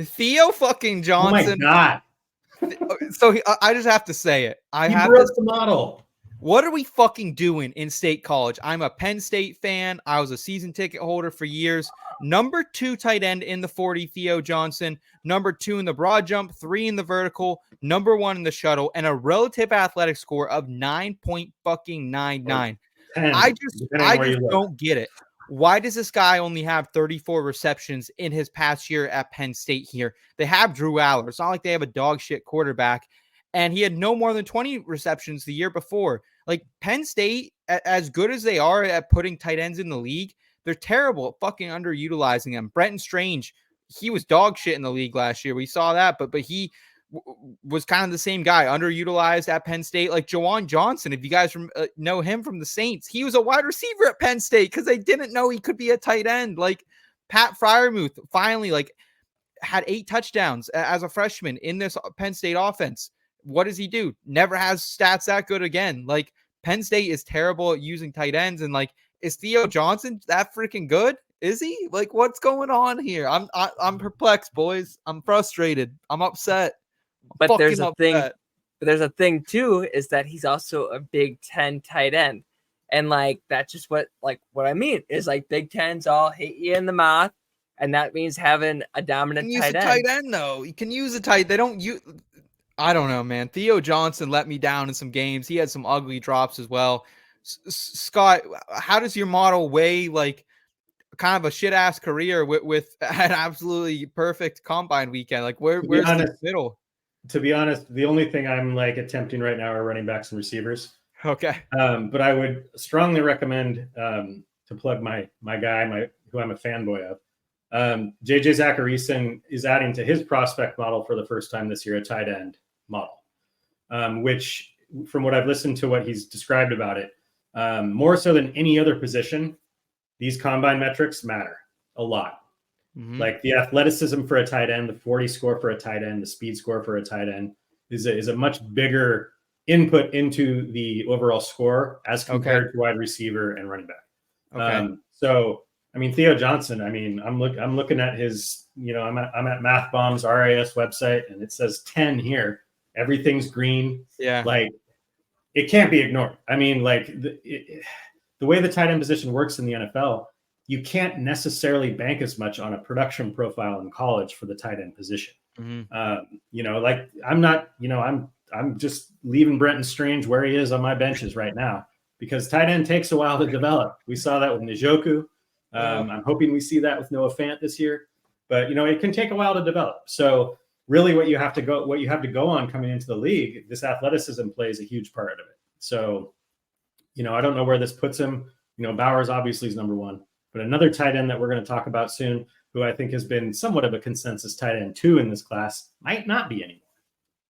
Theo fucking Oh my Johnson. God. So I just have to say it. He broke the model. What are we fucking doing in State College? I'm a Penn State fan. I was a season ticket holder for years. Number 2 tight end in the 40, Theo Johnson. Number 2 in the broad jump, 3 in the vertical, number 1 in the shuttle, and a relative athletic score of 9.99. I just don't get it. Why does this guy only have 34 receptions in his past year at Penn State here? They have Drew Aller. It's not like they have a dog shit quarterback. And he had no more than 20 receptions the year before. Like Penn State, as good as they are at putting tight ends in the league, they're terrible at fucking underutilizing them. Brenton Strange, he was dog shit in the league last year. We saw that, but he was kind of the same guy, underutilized at Penn State. Like Jawan Johnson, if you guys know him from the Saints, he was a wide receiver at Penn State because they didn't know he could be a tight end. Like Pat Freiermuth finally had 8 touchdowns as a freshman in this Penn State offense. What does he do? Never has stats that good again. Like Penn State is terrible at using tight ends, and is Theo Johnson that freaking good? Is he? Like, what's going on here? I'm perplexed, boys. I'm frustrated. I'm upset. But there's a thing too, is that he's also a Big Ten tight end, and that's just what I mean is Big Ten's all hit you in the mouth, and that means having a dominant tight end. Tight end though, you can use a tight. They don't use. I don't know, man. Theo Johnson let me down in some games. He had some ugly drops as well. Scott, how does your model weigh kind of a shit ass career with an absolutely perfect combine weekend? Where's the middle? To be honest, the only thing I'm attempting right now are running backs and receivers. Okay. But I would strongly recommend to plug my guy, who I'm a fanboy of. JJ Zacharyson is adding to his prospect model for the first time this year, a tight end model, which from what I've listened to what he's described about it, more so than any other position, these combine metrics matter a lot. Mm-hmm. Like the athleticism for a tight end, the 40 score for a tight end, the speed score for a tight end is a much bigger input into the overall score as compared to wide receiver and running back. Okay. So, I mean, Theo Johnson, I'm looking at his, I'm at MathBomb's RAS website and it says 10 here. Everything's green. Yeah. It can't be ignored. I mean, the way the tight end position works in the NFL, you can't necessarily bank as much on a production profile in college for the tight end position. Mm-hmm. I'm just leaving Brenton Strange where he is on my benches right now because tight end takes a while to develop. We saw that with Njoku. I'm hoping we see that with Noah Fant this year, but it can take a while to develop. So really what you have to go on coming into the league, this athleticism plays a huge part of it. So, I don't know where this puts him. Bowers obviously is number 1, but another tight end that we're going to talk about soon, who I think has been somewhat of a consensus tight end 2 in this class, might not be anymore.